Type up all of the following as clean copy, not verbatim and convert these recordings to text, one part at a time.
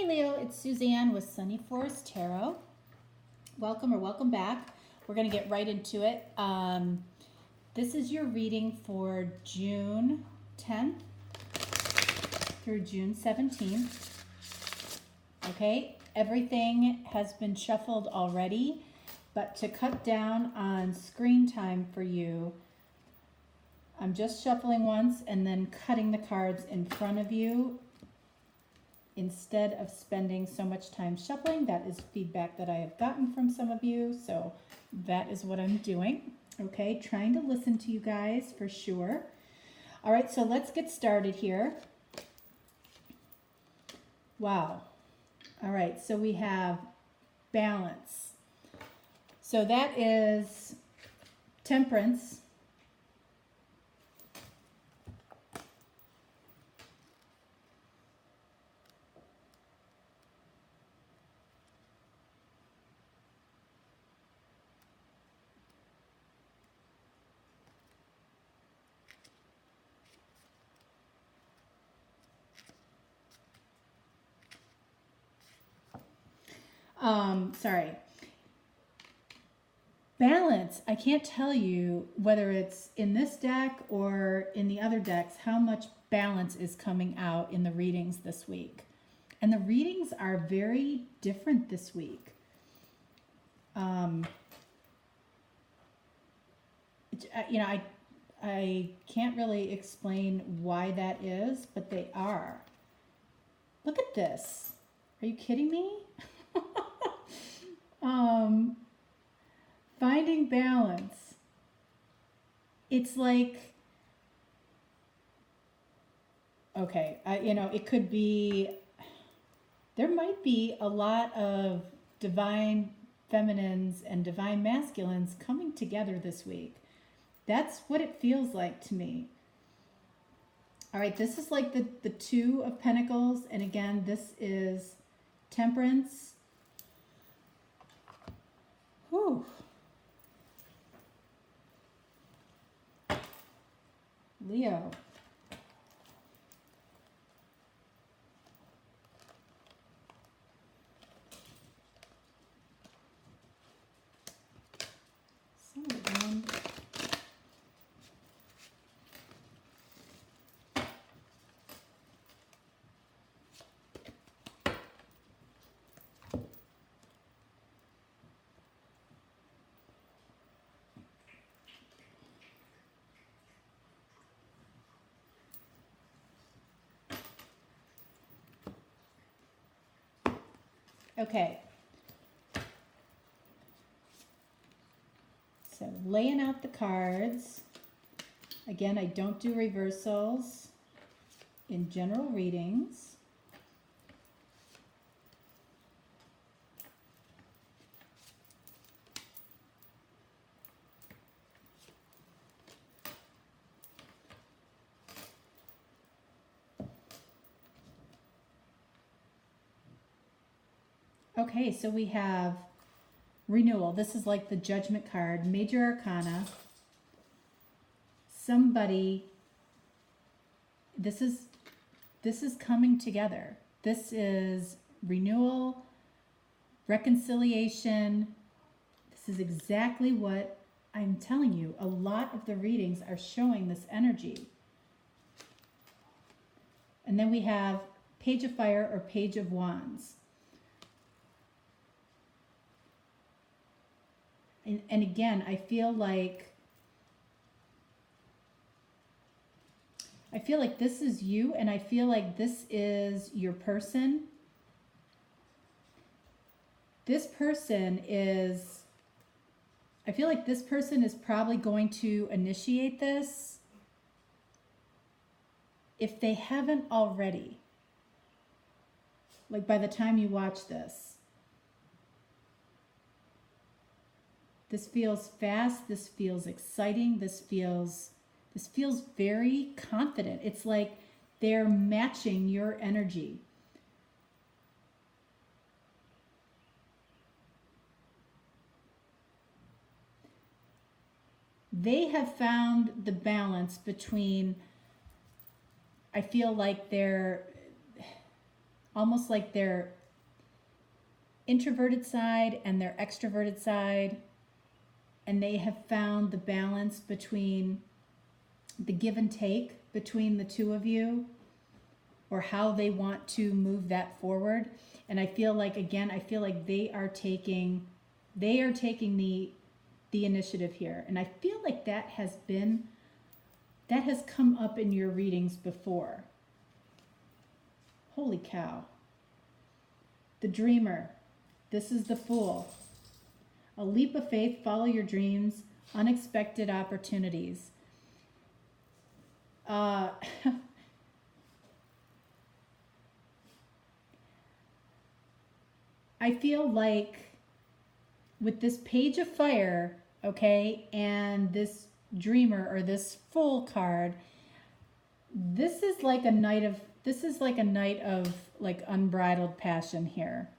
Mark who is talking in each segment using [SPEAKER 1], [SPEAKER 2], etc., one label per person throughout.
[SPEAKER 1] Hey Leo, it's Suzanne with Sunny Forest Tarot. Welcome or welcome back. We're going to get right into it. This is your reading for June 10th through June 17th. Okay, everything has been shuffled already, but to cut down on screen time for you, I'm just shuffling once and then cutting the cards in front of you instead of spending so much time shuffling. That is feedback that I have gotten from some of you, so that is what I'm doing. Okay, trying to listen to you guys for sure. All right, so let's get started here. Wow. All right, so we have balance. So that is temperance. Sorry. Balance, I can't tell you whether it's in this deck or in the other decks how much balance is coming out in the readings this week. And the readings are very different this week. I can't really explain why that is, but they are. Look at this. Are you kidding me? Finding balance. It's like, okay, it could be, there might be a lot of divine feminines and divine masculines coming together this week. That's what it feels like to me. All right, this is like the Two of Pentacles, and again, this is Temperance. Whew. Leo. Okay. So laying out the cards. Again, I don't do reversals in general readings. Okay, so we have renewal. This is like the Judgment card, Major Arcana. Somebody, this is coming together. This is renewal, reconciliation. This is exactly what I'm telling you. A lot of the readings are showing this energy. And then we have Page of Fire or Page of Wands. And again, I feel like this is you, and I feel like this is your person. This person is, I feel like this person is probably going to initiate this if they haven't already. Like by the time you watch this. This feels fast, this feels exciting, this feels very confident. It's like they're matching your energy. They have found the balance between, I feel like they're almost like their introverted side and their extroverted side, and they have found the balance between the give and take between the two of you, or how they want to move that forward. And I feel like, again, I feel like they are taking the initiative here. And I feel like that has come up in your readings before. Holy cow. The dreamer. This is the Fool. A leap of faith, follow your dreams, unexpected opportunities. I feel like with this Page of Fire, okay, and this Dreamer or this Fool card, this is like a night of like unbridled passion here.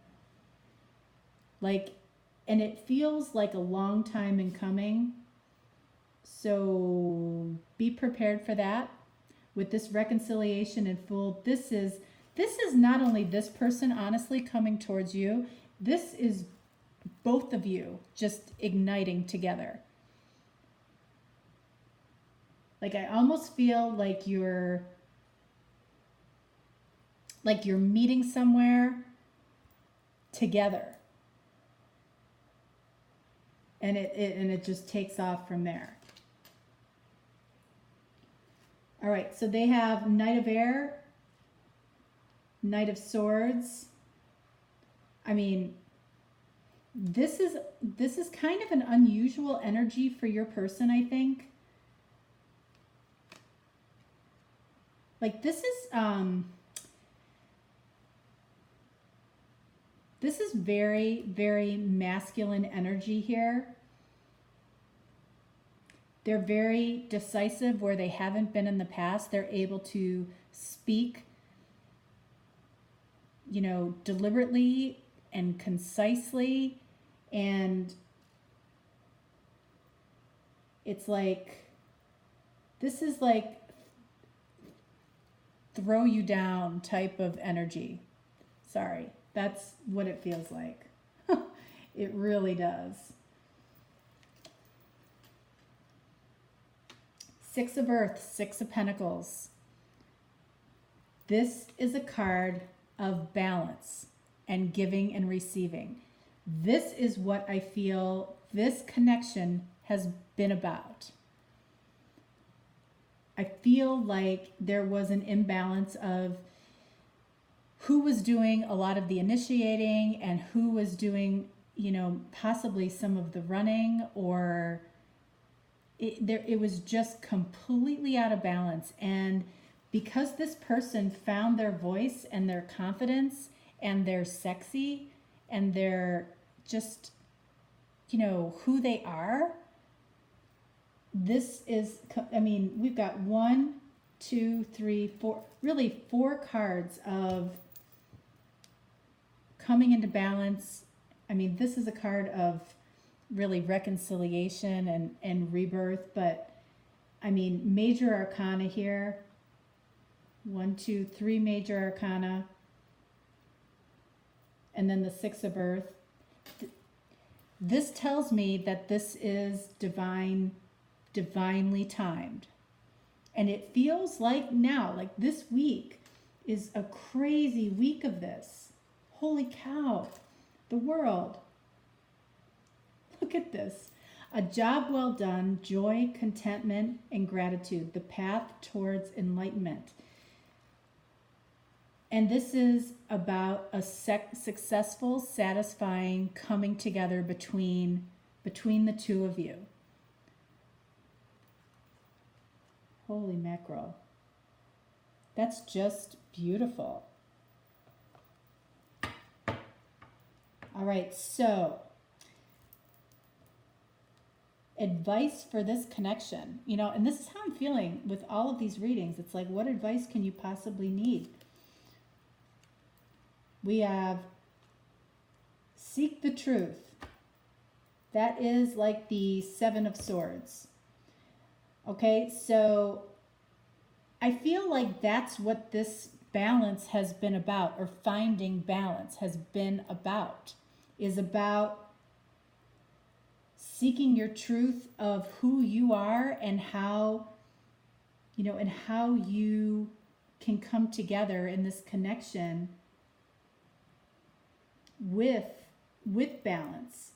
[SPEAKER 1] Like, and it feels like a long time in coming. So be prepared for that. With this reconciliation and Fool, this is not only this person honestly coming towards you, this is both of you just igniting together. Like, I almost feel like you're meeting somewhere together. And it just takes off from there. All right, so they have Knight of Air, Knight of Swords. I mean, this is kind of an unusual energy for your person, I think. Like, this is very, very masculine energy here. They're very decisive where they haven't been in the past. They're able to speak, deliberately and concisely. And it's like, this is like throw you down type of energy. Sorry, that's what it feels like. It really does. Six of Earth, Six of Pentacles. This is a card of balance and giving and receiving. This is what I feel this connection has been about. I feel like there was an imbalance of who was doing a lot of the initiating and who was doing, possibly some of the running, or it was just completely out of balance. And because this person found their voice and their confidence and their sexy and their just, who they are, this is, we've got 1, 2, 3, 4, really 4 cards of coming into balance. This is a card of really reconciliation and rebirth, but major arcana here. 1, 2, 3 major arcana, and then the Six of Earth. This tells me that this is divinely timed. And it feels like now, like this week is a crazy week of this. Holy cow, the world. Look at this. A job well done, joy, contentment, and gratitude, the path towards enlightenment. And this is about a successful, satisfying coming together between the two of you. Holy mackerel. That's just beautiful. All right, so advice for this connection, and this is how I'm feeling with all of these readings. It's like, what advice can you possibly need? We have seek the truth. That is like the Seven of Swords. Okay, so I feel like that's what this balance has been about, or finding balance has been about, is about seeking your truth of who you are and how, and how you can come together in this connection with balance.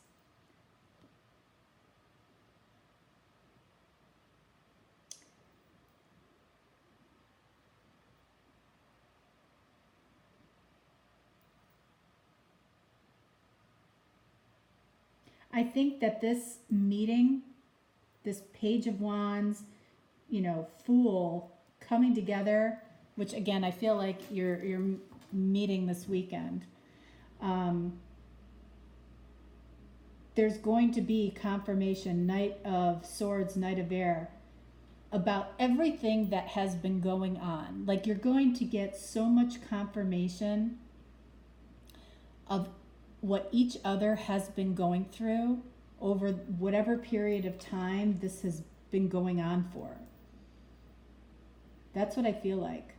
[SPEAKER 1] I think that this meeting, this Page of Wands, Fool coming together, which again, I feel like you're meeting this weekend. There's going to be confirmation, Knight of Swords, Knight of Air, about everything that has been going on. Like, you're going to get so much confirmation of what each other has been going through over whatever period of time this has been going on for. That's what I feel like.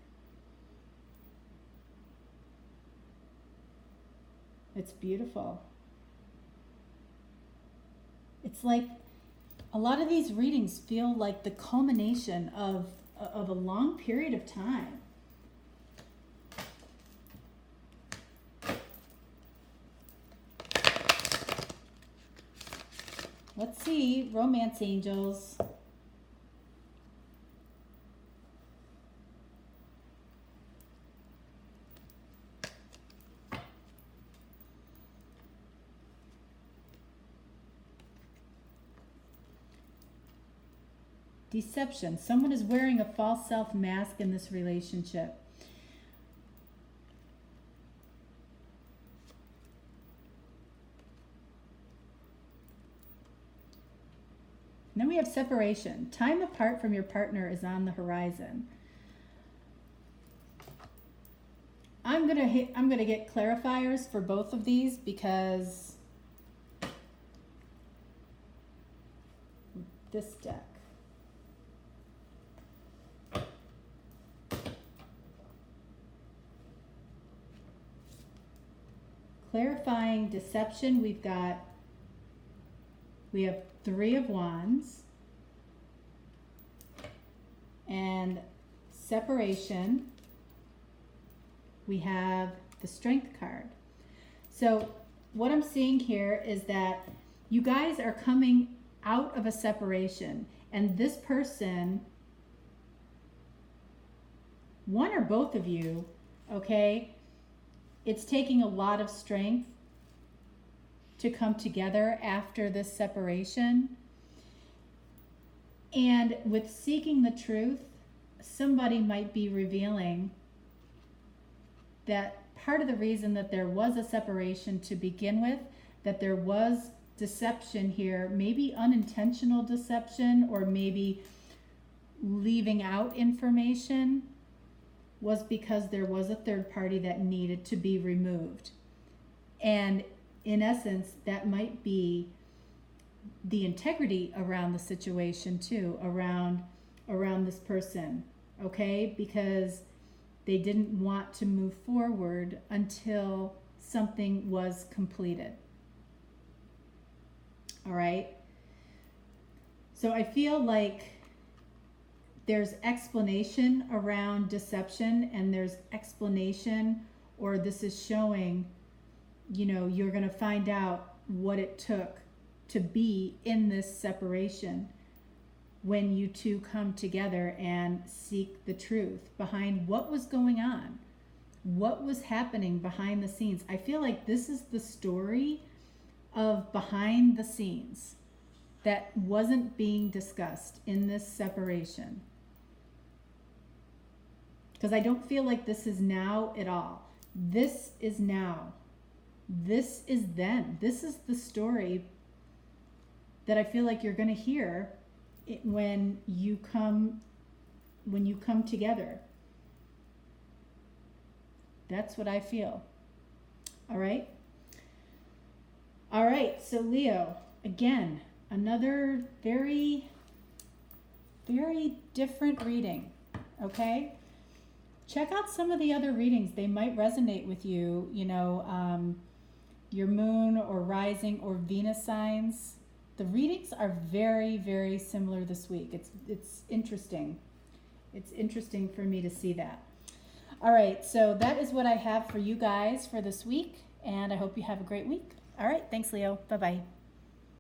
[SPEAKER 1] It's beautiful. It's like a lot of these readings feel like the culmination of a long period of time. Let's see, romance angels. Deception. Someone is wearing a false self mask in this relationship. And then we have separation. Time apart from your partner is on the horizon. I'm gonna get clarifiers for both of these because this deck. Clarifying deception, we have Three of Wands, and separation, we have the Strength card. So what I'm seeing here is that you guys are coming out of a separation, and this person, one or both of you, okay, it's taking a lot of strength to come together after this separation. And with seeking the truth, somebody might be revealing that part of the reason that there was a separation to begin with, that there was deception here, maybe unintentional deception, or maybe leaving out information, was because there was a third party that needed to be removed. And in essence, that might be the integrity around the situation too, around this person, okay? Because they didn't want to move forward until something was completed. All right? So I feel like there's explanation around deception, and there's explanation, or this is showing, you're going to find out what it took to be in this separation when you two come together and seek the truth behind what was going on, what was happening behind the scenes. I feel like this is the story of behind the scenes that wasn't being discussed in this separation. Because I don't feel like this is now at all. This is now. This is then. This is the story that I feel like you're going to hear when you come together. That's what I feel. All right? All right, so Leo, again, another very, very different reading, okay? check out some of the other readings. They might resonate with you, your moon or rising or Venus signs. The readings are very, very similar this week. It's interesting. It's interesting for me to see that. All right, so that is what I have for you guys for this week, and I hope you have a great week. All right, thanks, Leo. Bye-bye.